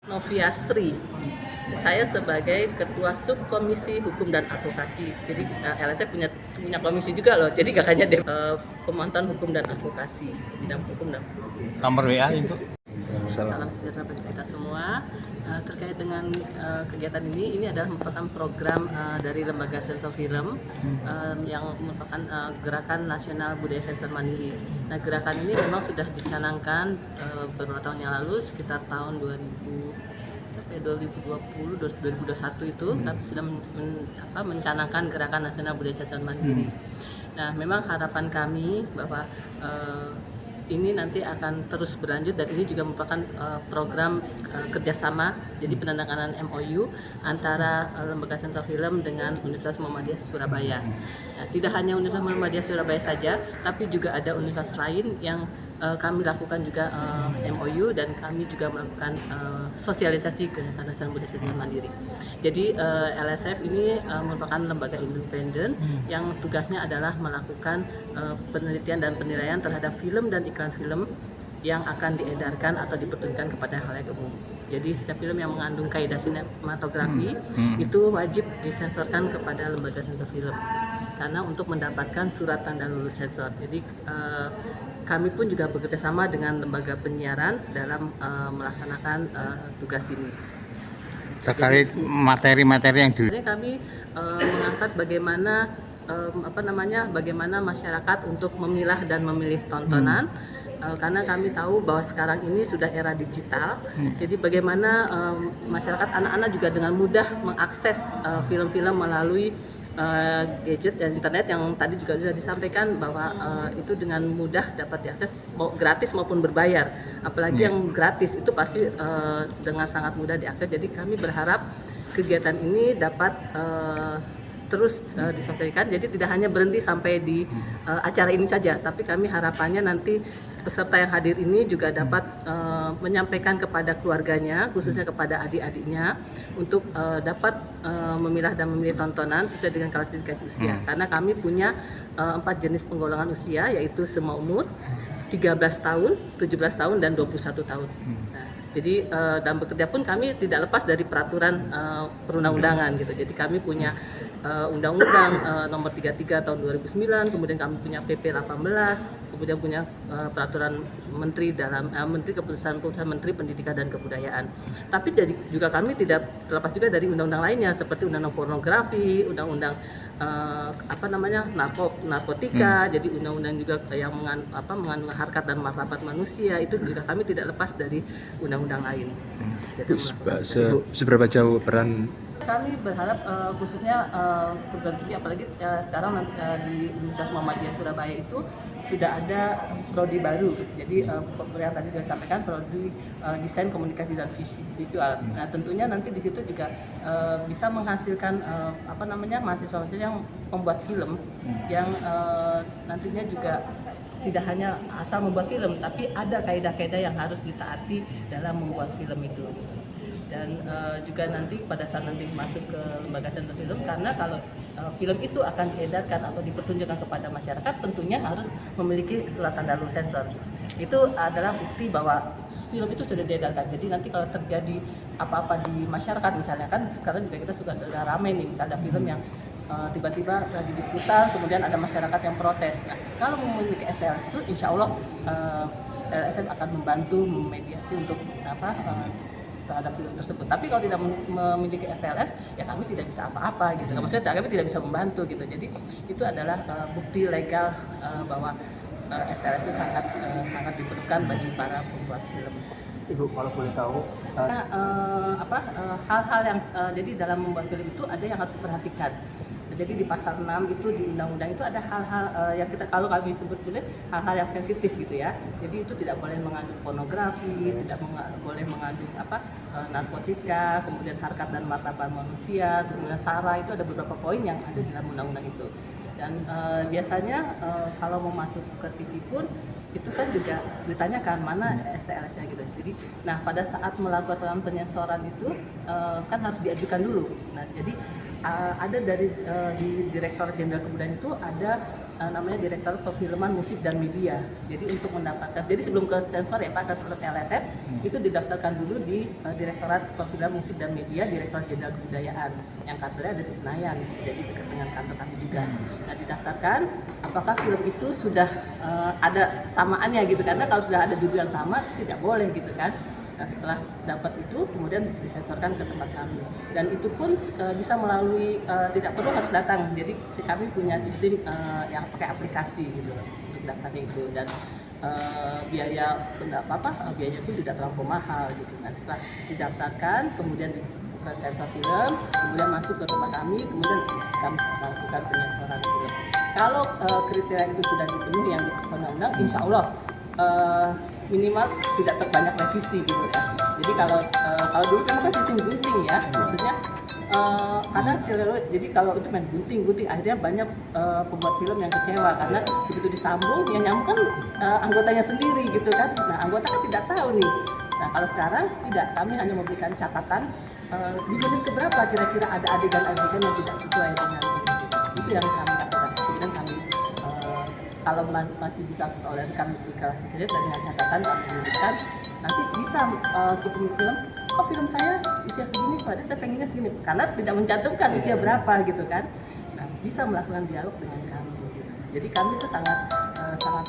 Noviastri. Saya sebagai Ketua Subkomisi Hukum dan Advokasi. Jadi LSF punya komisi juga loh. Jadi gak hanya pemantauan hukum dan advokasi, bidang hukum dan Nomor WA itu. salam sejahtera bagi kita semua. Terkait dengan kegiatan ini adalah merupakan program dari Lembaga Sensor Film yang merupakan Gerakan Nasional Budaya Sensor Mandiri. Nah, gerakan ini memang sudah dicanangkan beberapa tahun yang lalu, sekitar tahun 2020-2021 itu, tapi sudah mencanangkan Gerakan Nasional Budaya Sensor Mandiri. Nah, memang harapan kami bahwa ini nanti akan terus berlanjut, dan ini juga merupakan program kerjasama, jadi penandatanganan MOU antara Lembaga Sensor Film dengan Universitas Muhammadiyah Surabaya. Nah, tidak hanya Universitas Muhammadiyah Surabaya saja, tapi juga ada universitas lain yang kami lakukan juga MOU, dan kami juga melakukan sosialisasi Gerakan Nasional Budaya Sensor Mandiri. Jadi LSF ini merupakan lembaga independen yang tugasnya adalah melakukan penelitian dan penilaian terhadap film dan iklan film yang akan diedarkan atau dipertunjukkan kepada khalayak umum. Jadi setiap film yang mengandung kaidah sinematografi itu wajib disensorkan kepada lembaga sensor film, karena untuk mendapatkan surat tanda lulus sensor. Jadi kami pun juga bekerja sama dengan lembaga penyiaran dalam melaksanakan tugas ini. Terkait materi-materi yang Kami mengangkat bagaimana bagaimana masyarakat untuk memilah dan memilih tontonan. Karena kami tahu bahwa sekarang ini sudah era digital, jadi bagaimana masyarakat, anak-anak juga dengan mudah mengakses film-film melalui gadget dan internet yang tadi juga sudah disampaikan bahwa itu dengan mudah dapat diakses, mau gratis maupun berbayar. Apalagi yang gratis itu pasti dengan sangat mudah diakses. Jadi kami berharap kegiatan ini dapat terus diselesaikan. Jadi tidak hanya berhenti sampai di acara ini saja, tapi kami harapannya nanti peserta yang hadir ini juga dapat menyampaikan kepada keluarganya, khususnya kepada adik-adiknya, untuk dapat memilah dan memilih tontonan sesuai dengan klasifikasi usia. Karena kami punya 4 jenis penggolongan usia, yaitu semua umur, 13 tahun, 17 tahun, dan 21 tahun. Nah, jadi dalam bekerja pun kami tidak lepas dari peraturan perundang-undangan gitu. Jadi kami punya Undang-Undang nomor 33 tahun 2009, kemudian kami punya PP 18, kemudian punya peraturan menteri Menteri Keputusan Menteri Pendidikan dan Kebudayaan. Tapi juga kami tidak terlepas juga dari undang-undang lainnya, seperti undang-undang pornografi, undang-undang narkotika, jadi undang-undang juga yang mengandung harkat dan martabat manusia, itu juga kami tidak lepas dari undang-undang lain. Jadi seberapa jauh peran? Kami berharap khususnya perguruan tinggi, apalagi sekarang di Universitas Muhammadiyah Surabaya itu sudah ada prodi baru. Jadi yang tadi sudah disampaikan, prodi desain komunikasi dan visual. Nah, tentunya nanti di situ juga bisa menghasilkan mahasiswa-mahasiswa yang membuat film yang nantinya juga tidak hanya asal membuat film, tapi ada kaidah-kaidah yang harus ditaati dalam membuat film itu. Dan juga nanti pada saat nanti masuk ke lembaga sensor film, karena kalau film itu akan diedarkan atau dipertunjukkan kepada masyarakat, tentunya harus memiliki surat tanda lulus sensor. Itu adalah bukti bahwa film itu sudah diedarkan. Jadi nanti kalau terjadi apa-apa di masyarakat, misalnya kan sekarang juga kita suka ramai nih, misalnya ada film yang tiba-tiba lagi diputar, kemudian ada masyarakat yang protes. Nah, kalau memiliki STLS itu, insya Allah LSM akan membantu memediasi untuk terhadap film tersebut. Tapi kalau tidak memiliki STLS, ya kami tidak bisa apa-apa gitu. Maksudnya kami tidak bisa membantu gitu. Jadi itu adalah bukti legal bahwa STLS itu sangat diperlukan bagi para pembuat film. Ibu, kalau boleh tahu, hal-hal yang jadi dalam membuat film itu ada yang harus diperhatikan. Jadi di pasal 6 itu di undang-undang itu ada hal-hal yang kalau kami sebut boleh hal-hal yang sensitif gitu ya. Jadi itu tidak boleh mengandung pornografi, tidak boleh mengandung narkotika, kemudian harkat dan martabat manusia, kemudian SARA, itu ada beberapa poin yang ada di dalam undang-undang itu. Dan biasanya kalau mau masuk ke TV pun itu kan juga ditanyakan mana STLS-nya gitu. Jadi, nah pada saat melakukan penyensoran itu kan harus diajukan dulu. Nah, jadi ada dari di Direktur Jenderal Kebudayaan itu ada namanya Direktorat Perfilman Musik dan Media. Jadi untuk mendapatkan, jadi sebelum ke sensor ya Pak, ke LSF itu didaftarkan dulu di Direktorat Perfilman Musik dan Media, Direktorat Jenderal Kebudayaan yang kantornya ada di Senayan, jadi dekat dengan kantor kami juga. Nah didaftarkan, apakah film itu sudah ada samaannya gitu, karena kalau sudah ada judul yang sama itu tidak boleh gitu kan. Nah setelah dapat itu kemudian disensorkan ke tempat kami, dan itu pun bisa melalui tidak perlu harus datang, jadi kami punya sistem yang pakai aplikasi gitu untuk daftarnya itu, dan biaya biaya itu tidak terlalu mahal gitu. Nah setelah didaftarkan kemudian ke sensor film, kemudian masuk ke tempat kami, kemudian kami melakukan penyensoran film. Kalau kriteria itu sudah dipenuhi yang undang-undang, insya Allah minimal tidak terbanyak revisi gitu ya. Jadi kalau dulu kan sistem gunting ya, maksudnya kadang siluet. Jadi kalau itu main gunting, akhirnya banyak pembuat film yang kecewa karena begitu disambung yang nyambung kan anggotanya sendiri gitu kan. Nah anggota kan tidak tahu nih. Nah kalau sekarang tidak, kami hanya memberikan catatan di menit keberapa kira-kira ada adegan-adegan yang tidak sesuai dengan ini. Itu yang kami lakukan. Kemudian kami kalau masih bisa oleh kami dikasih kredit dengan catatan kami tuliskan, nanti bisa si pemilik film, oh film saya usia segini, soalnya saya pengennya segini, karena tidak mencantumkan usia berapa gitu kan. Nah bisa melakukan dialog dengan kami gitu. Jadi kami itu sangat sangat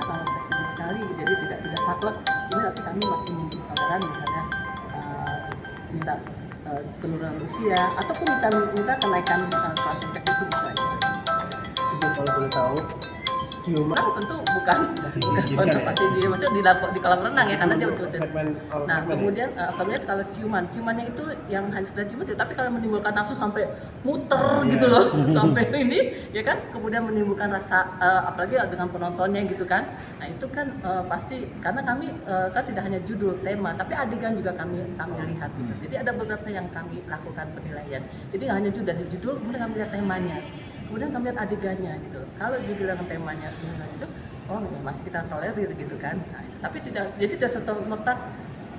fleksibel sekali, jadi tidak saklek ini, tapi kami masih memberi toleran misalnya minta penurunan usia ataupun bisa minta kenaikan klasifikasi itu bisa gitu. Ibu kalau boleh tahu, ciuman Tentu bukan pasti dia maksudnya di kolam renang ya, karena dia masih segmen Nah kemudian kalau ciumannya itu yang hanya sekedar ciuman, tapi kalau menimbulkan nafsu sampai muter gitu loh sampai ini ya kan, kemudian menimbulkan rasa apalagi dengan penontonnya gitu kan. Nah itu kan pasti karena kami kan tidak hanya judul, tema, tapi adegan juga kami lihat gitu. Jadi ada beberapa yang kami lakukan penilaian. Jadi nggak hanya judul, dari judul kemudian kami lihat temanya, kemudian kami lihat adegannya gitu. Kalau judul dengan temanya itu, oh masih kita tolerir gitu kan. Nah, tapi tidak serta merta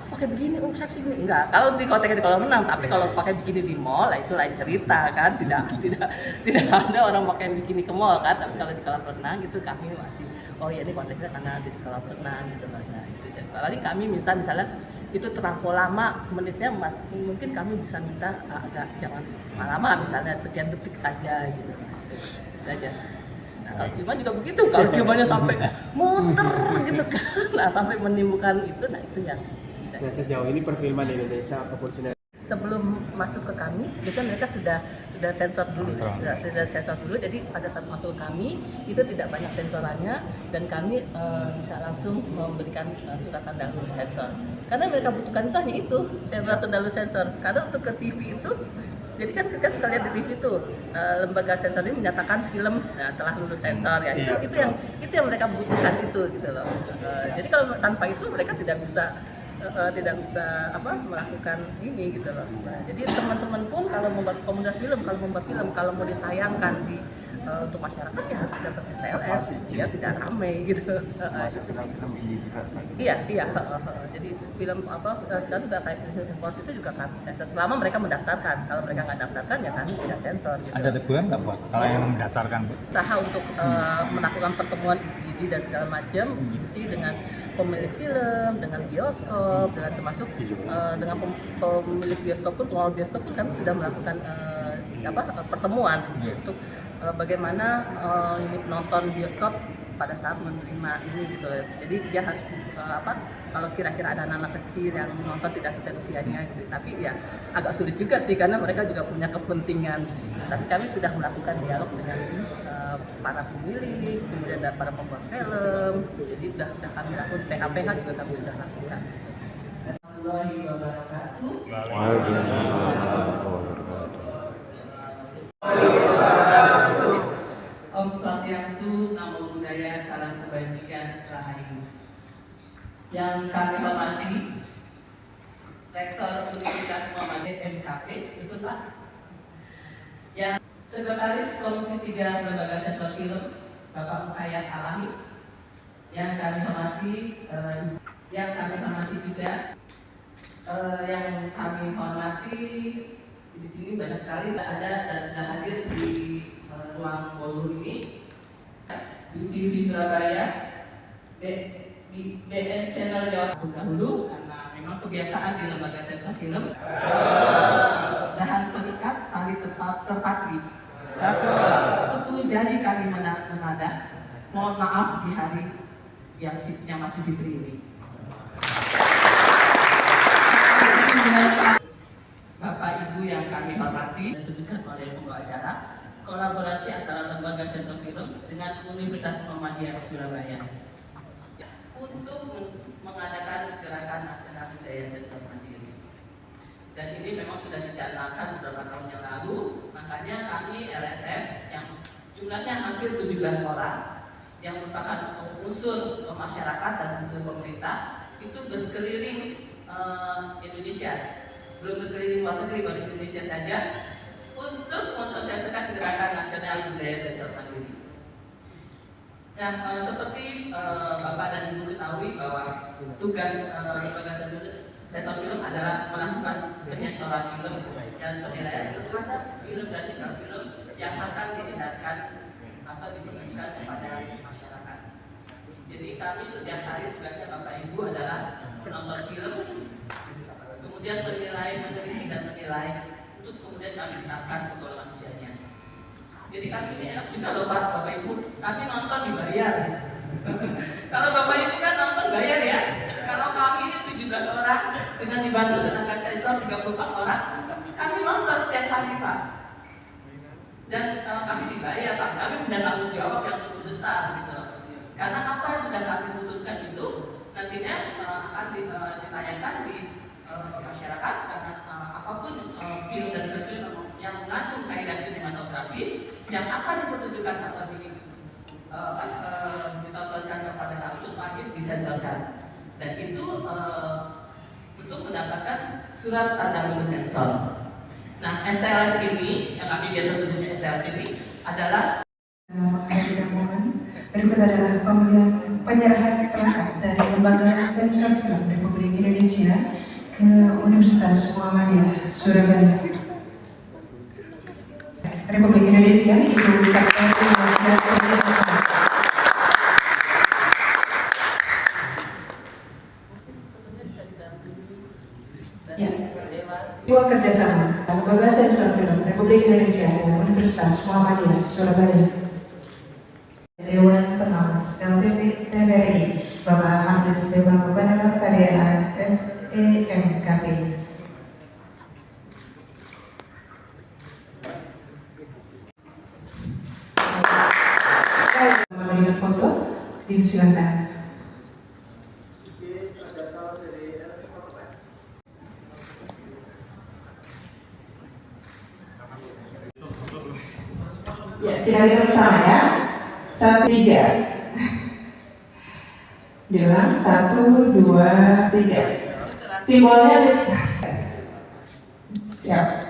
pakai begini, oh seksi gini, enggak. Kalau di kolam renang, tapi kalau pakai bikini di mall, itu lain cerita kan. Tidak ada orang pakai bikini ke mall kan. Tapi kalau di kolam renang gitu kami masih, oh ya ini konteksnya karena ada di kolam renang gitu kan. Nah, itu. Apalagi kami misalnya itu terlampau lama menitnya, mungkin kami bisa minta agak jangan lama, misalnya sekian detik saja gitu. Itu aja. Nah, kalau ciuman juga begitu, kalau ciumannya sampai muter gitu kan, nah sampai menimbulkan itu, nah itu yang tidak. Nah sejauh ini perfilman di Indonesia ataupun sinetron Sebelum masuk ke kami, biasanya mereka sudah sensor dulu, sudah sensor dulu. Jadi pada saat masuk ke kami itu tidak banyak sensorannya, dan kami bisa langsung memberikan surat tanda lulus sensor. Karena mereka butuhkan itu hanya itu, surat tanda lulus sensor. Karena untuk ke TV itu, jadi kan kita suka lihat di TV itu lembaga sensor ini menyatakan film telah lulus sensor ya. Itu yang mereka butuhkan itu gitu loh. Jadi kalau tanpa itu mereka tidak bisa melakukan ini gitu loh. Nah, jadi teman-teman pun kalau membuat film, kalau mau ditayangkan di untuk masyarakat ya harus dapat STLS, ya tidak ramai gitu. Iya. Jadi film sekarang udah kayak film import itu juga kami sensor selama mereka mendaftarkan. Kalau mereka nggak daftarkan ya kami tidak sensor. Gitu. Ada teguran nggak buat kalau yang mendaftarkan? Usaha untuk melakukan pertemuan IGD dan segala macam, diskusi dengan pemilik film, dengan bioskop, dengan termasuk dengan pemilik bioskop pun, pengelola bioskop pun kami sudah melakukan pertemuan untuk bagaimana ini penonton bioskop pada saat menerima ini gitu. Jadi dia harus kalau kira-kira ada anak-anak kecil yang nonton tidak sesuai usianya gitu. Tapi ya agak sulit juga sih karena mereka juga punya kepentingan. Tapi kami sudah melakukan dialog dengan para pemilik, kemudian para pembuat film. Jadi sudah kami lakukan PH juga kami sudah lakukan. Warahmatullahi wabarakatuh. Om Swastiastu, Namo Buddhaya, Salam Kebajikan, Rahayu. Yang kami hormati Rektor Universitas Muhammadiyah MKP, betul Pak? Yang Sekretaris Komisi 3 Lembaga Sensor Film, Bapak Mukayat Alami. Yang kami hormati juga yang kami hormati di sini banyak sekali ada dan sudah hadir di ruang ballroom ini. di TV Surabaya, BN Channel Jawa dahulu karena memang kebiasaan di lembaga sensor film dahan terikat tali tetap terpatri 10 jari kami menadah. Mohon maaf di hari yang masih fitri ini. Bapak Ibu yang kami hormati, disebutkan oleh pembawa acara, kolaborasi antara lembaga sensor film dengan Universitas Muhammadiyah Surabaya untuk mengadakan gerakan nasional budaya sensor mandiri. Dan ini memang sudah dicanangkan beberapa tahun yang lalu, makanya kami LSF yang jumlahnya hampir 17 orang yang merupakan unsur masyarakat dan unsur pemerintah itu berkeliling Indonesia, belum berkeliling luar negeri, baru Indonesia saja, untuk mensosialisasikan gerakan nasional budaya sensor mandiri. Nah, seperti Bapak dan Ibu ketahui bahwa tugas lembaga sensor film adalah melakukan penyensoran film dan penilaian terhadap film dan iklan film yang akan diedarkan atau dibagikan kepada masyarakat. Jadi kami setiap hari tugasnya Bapak Ibu adalah menonton film, kemudian menilai, meneliti dan menilai, untuk kemudian kami tetapkan golongan usianya. Jadi kami ini enak juga loh Bapak Ibu, kami nonton dibayar. Kalau Bapak Ibu kan nonton bayar ya. Kalau kami ini 17 orang dengan dibantu tenaga sensor 34 orang, kami nonton setiap hari Pak. Dan kami dibayar, tapi kami punya tanggung jawab yang cukup besar gitu loh. Karena apa yang sudah kami putuskan itu nantinya akan ditayangkan di masyarakat, karena apapun film dan film yang mengandung kaidah sinematografi yang akan dipertunjukkan atau ditontonkan kepada langsung wajib disensorkan. Dan itu untuk mendapatkan surat tanda lulus sensor. Nah, STLS ini yang kami biasa sebutnya STLS ini adalah berikut adalah penyerahan perangkat dari Lembaga Sensor Film Republik Indonesia ke Universitas Muhammadiyah Surabaya. Republik Indonesia, Ibu Sekretari Dua kerjasama Lembaga Sensor Film Republik Indonesia dan Universitas Muhammadiyah Surabaya. Dewan Pengawas LPP TVRI Bapak Hafiz Dewan Pembinaan PDA SEMKP. Dengan foto, disilakan. Ya, kita lihat bersama ya. 1, 3. Diulang 1, 2, 3. Simbolnya siap.